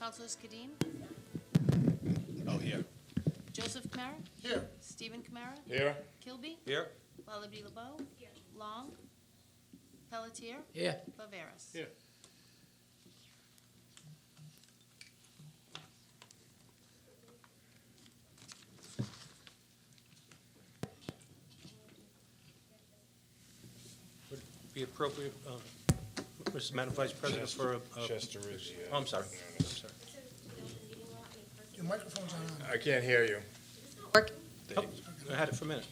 Councilors Kadim, Oh, here. Joseph Kamara, Here. Stephen Kamara, Here. Kilby, Here. Lullaby LeBeau, Long, Pelletier, Here. Viveras. Here. Would it be appropriate, Mr. Madam Vice President, for a... Chester is, yeah. Oh, I'm sorry. I'm sorry. Your microphone's on. I can't hear you. Oh, I had it for a minute.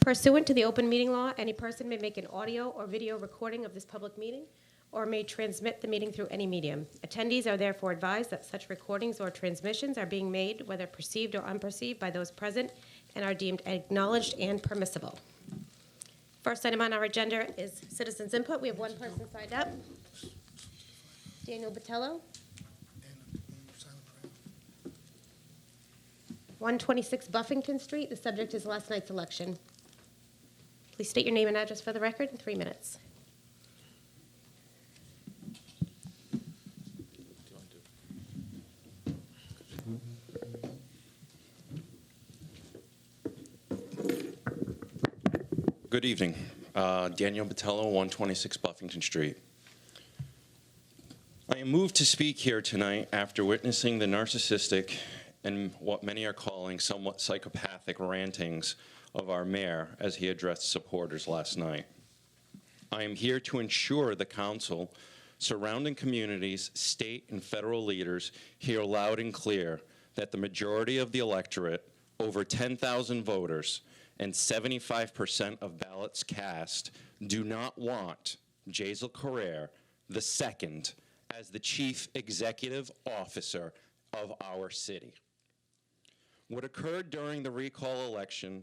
Pursuant to the open meeting law, any person may make an audio or video recording of this public meeting or may transmit the meeting through any medium. Attendees are therefore advised that such recordings or transmissions are being made, whether perceived or unperceived, by those present and are deemed acknowledged and permissible. First item on our agenda is citizens' input. We have one person signed up. Daniel Botello, And silent prayer. 126 Buffington Street. The subject is last night's election. Please state your name and address for the record in 3 minutes. Good evening. Daniel Botello, 126 Buffington Street. I am moved to speak here tonight after witnessing the narcissistic and what many are calling somewhat psychopathic rantings of our mayor as he addressed supporters last night. I am here to ensure the council, surrounding communities, state and federal leaders hear loud and clear that the majority of the electorate, over 10,000 voters, and 75% of ballots cast do not want Jazel Carrere II as the chief executive officer of our city. What occurred during the recall election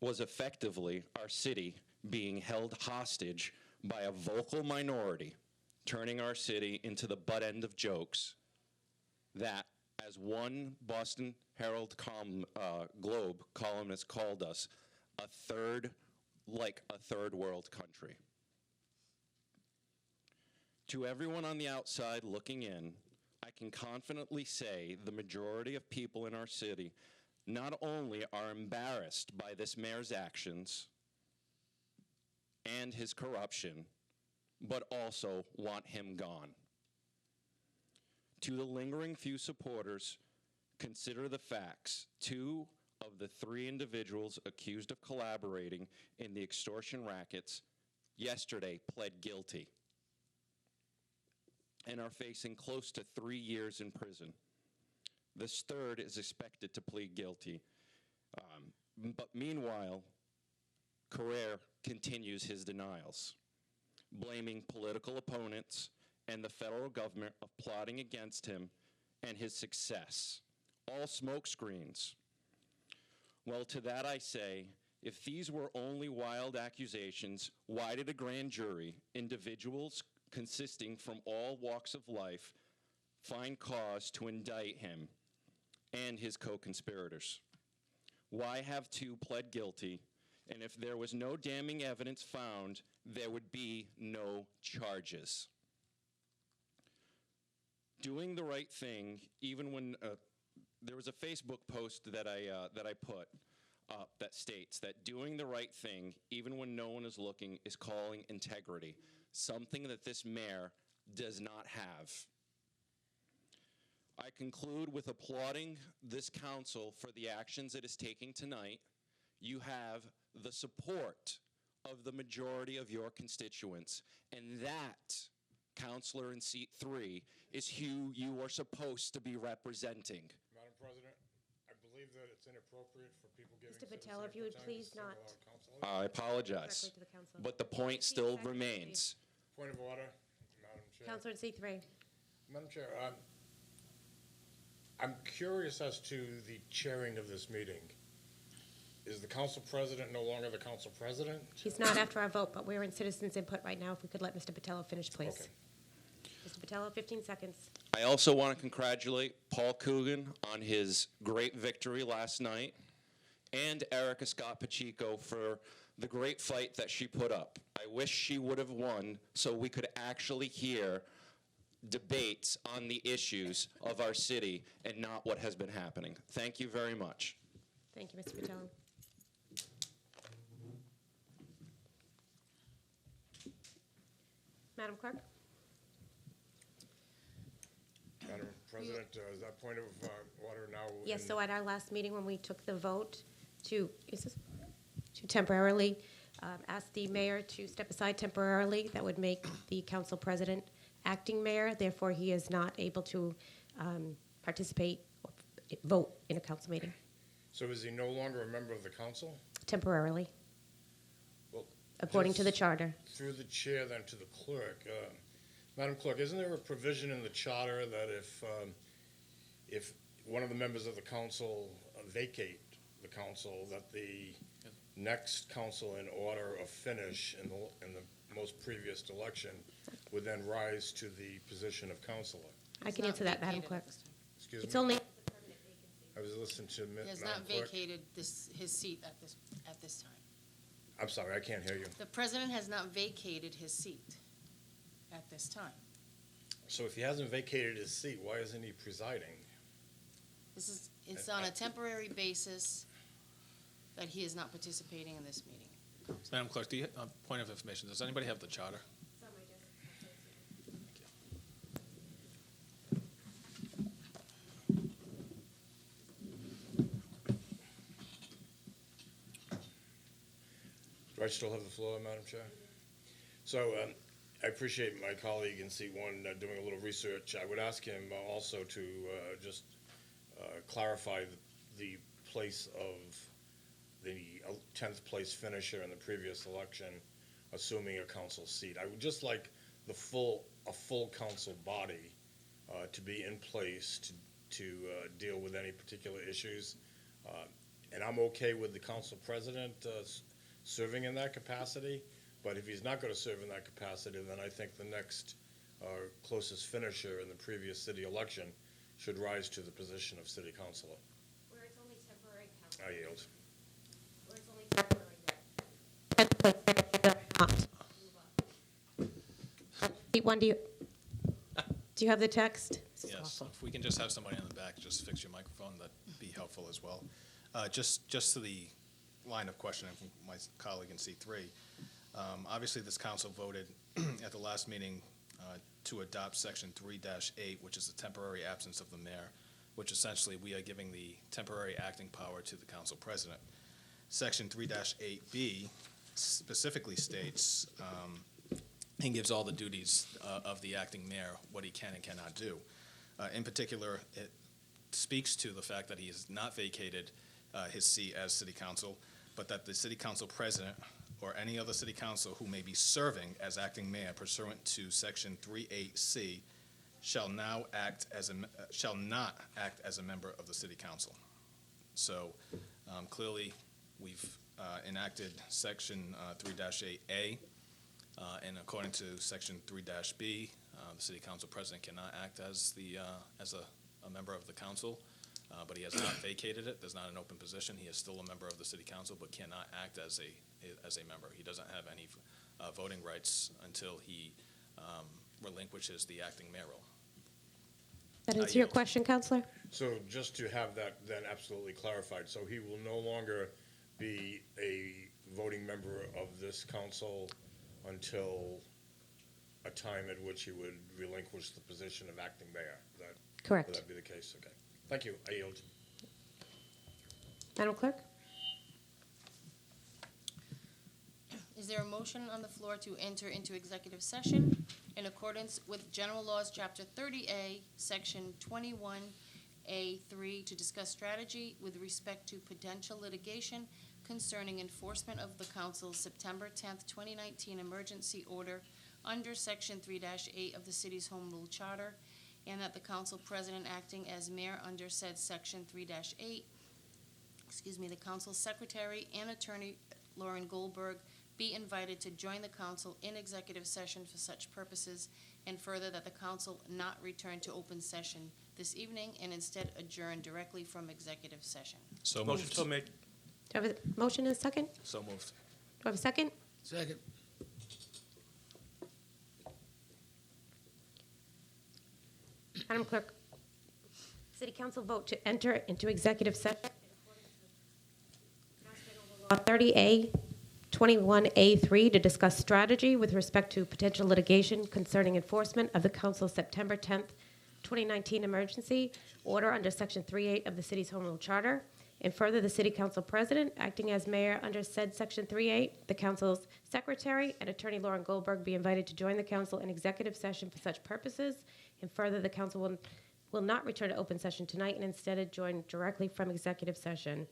was effectively our city being held hostage by a vocal minority, turning our city into the butt end of jokes that, as one Boston Herald Globe columnist called us, a third world country. To everyone on the outside looking in, I can confidently say the majority of people in our city not only are embarrassed by this mayor's actions and his corruption, but also want him gone. To the lingering few supporters, consider the facts. 2 of the 3 individuals accused of collaborating in the extortion rackets yesterday pled guilty and are facing close to 3 years in prison. This third is expected to plead guilty. But meanwhile, Carrere continues his denials, blaming political opponents and the federal government of plotting against him and his success. All smokescreens. Well, to that I say, if these were only wild accusations, why did a grand jury, individuals consisting from all walks of life, find cause to indict him and his co-conspirators? Why have 2 pled guilty? And if there was no damning evidence found, there would be no charges. Doing the right thing, even when there was a Facebook post that I put up that states that doing the right thing, even when no one is looking, is calling integrity, something that this mayor does not have. I conclude with applauding this council for the actions it is taking tonight. You have the support of the majority of your constituents, and that, Councilor in seat 3, is who you are supposed to be representing. Madam President, I believe that it's inappropriate for people giving Mr. Patel, if you would please not I apologize, directly to the council. but the point still remains. Point of order, Madam Chair. Councilor in seat 3. Madam Chair, I'm curious as to the chairing of this meeting. Is the council president no longer the council president? He's not after our vote, but we're in citizens' input right now. If we could let Mr. Botello finish, please. Okay. Mr. Botello, 15 seconds. I also want to congratulate Paul Coogan on his great victory last night, and Erica Scott Pacheco for the great fight that she put up. I wish she would have won so we could actually hear debates on the issues of our city and not what has been happening. Thank you very much. Thank you, Mr. Vitello. Madam Clerk? Madam President, is that point of order now? Yes, in- so at our last meeting, when we took the vote to temporarily ask the mayor to step aside temporarily, that would make the council president acting mayor. Therefore, he is not able to participate or vote in a council meeting So is he no longer a member of the council? temporarily, Well, according to the just charter. Through the chair then to the clerk. Madam Clerk, isn't there a provision in the charter that if one of the members of the council vacate the council, that the next council in order of finish in the most previous election would then rise to the position of councilor? I can answer that, Madam Clerk. Excuse It's me? only, I was listening to He has Madam not Clerk. vacated his seat at this time. I'm sorry, I can't hear you. The president has not vacated his seat at this time. So if he hasn't vacated his seat, why isn't he presiding? It's on a temporary basis that he is not participating in this meeting. Madam Clerk, do you, point of information, does anybody have the charter? Do I still have the floor, Madam Chair? So I appreciate my colleague in C1 doing a little research. I would ask him also to just clarify the place of the 10th place finisher in the previous election, assuming a council seat. I would just like a full council body to be in place to deal with any particular issues. And I'm okay with the council president serving in that capacity, but if he's not going to serve in that capacity, then I think the next closest finisher in the previous city election should rise to the position of city councilor. where it's only temporary council. I yield. Where it's only temporary. One, do you have the text? This is Yes, awful. if we can just have somebody in the back, just fix your microphone, that'd be helpful as well. Just to the line of questioning from my colleague in C3, obviously this council voted at the last meeting to adopt Section 3-8, which is the temporary absence of the mayor, which essentially we are giving the temporary acting power to the council president. Section 3-8B specifically states and gives all the duties of the acting mayor, what he can and cannot do. In particular, it speaks to the fact that he has not vacated his seat as city council, but that the city council president or any other city council who may be serving as acting mayor pursuant to Section 3-8C shall not act as a member of the city council. So clearly, we've enacted Section 3-8A, and according to Section 3-B, the city council president cannot act as a member of the council, but he has not vacated it. There's not an open position. He is still a member of the city council, but cannot act as a member. He doesn't have any voting rights until he relinquishes the acting mayor role. That answer your question, Counselor? So just to have that then absolutely clarified, so he will no longer be a voting member of this council until a time at which he would relinquish the position of acting mayor. Would Correct. that be the case? Okay. Thank you. I yield. Madam Clerk? Is there a motion on the floor to enter into executive session in accordance with General Laws, Chapter 30A, Section 21A3, to discuss strategy with respect to potential litigation concerning enforcement of the council's September 10th, 2019 emergency order under Section 3-8 of the city's Home Rule Charter, and that the council president acting as mayor under said Section 3-8, the council secretary and attorney Lauren Goldberg be invited to join the council in executive session for such purposes, and further that the council not return to open session this evening and instead adjourn directly from executive session. So Motion moved. so made. Do I have a motion and a second? Do So moved. I have a second? Second. Madam Clerk, City Council vote to enter into executive session. Law 30A, 21A3 to discuss strategy with respect to potential litigation concerning enforcement of the council's September 10th, 2019 emergency order under Section 3.8 of the city's Home Rule Charter. And further, the City Council President, acting as mayor under said Section 3.8, the council's secretary and Attorney Lauren Goldberg be invited to join the council in executive session for such purposes. And further, the council will not return to open session tonight and instead join directly from executive session.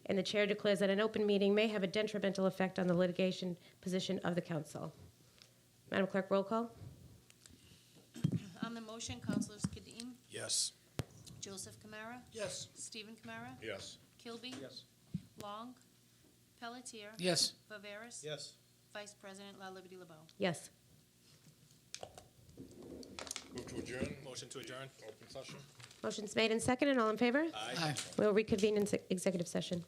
And the chair declares that an open meeting may have a detrimental effect on the litigation position of the council. Madam Clerk, roll call. On the motion, Councilors Kadim, Yes. Joseph Kamara, Yes. Stephen Kamara, Yes. Kilby, Yes. Long, Pelletier, Yes. Viveras, Yes. Vice President La Liberty LeBeau. Yes. Move to adjourn. Motion to adjourn? Open session. Motion's made and seconded. All in favor? Aye. We'll reconvene in executive session.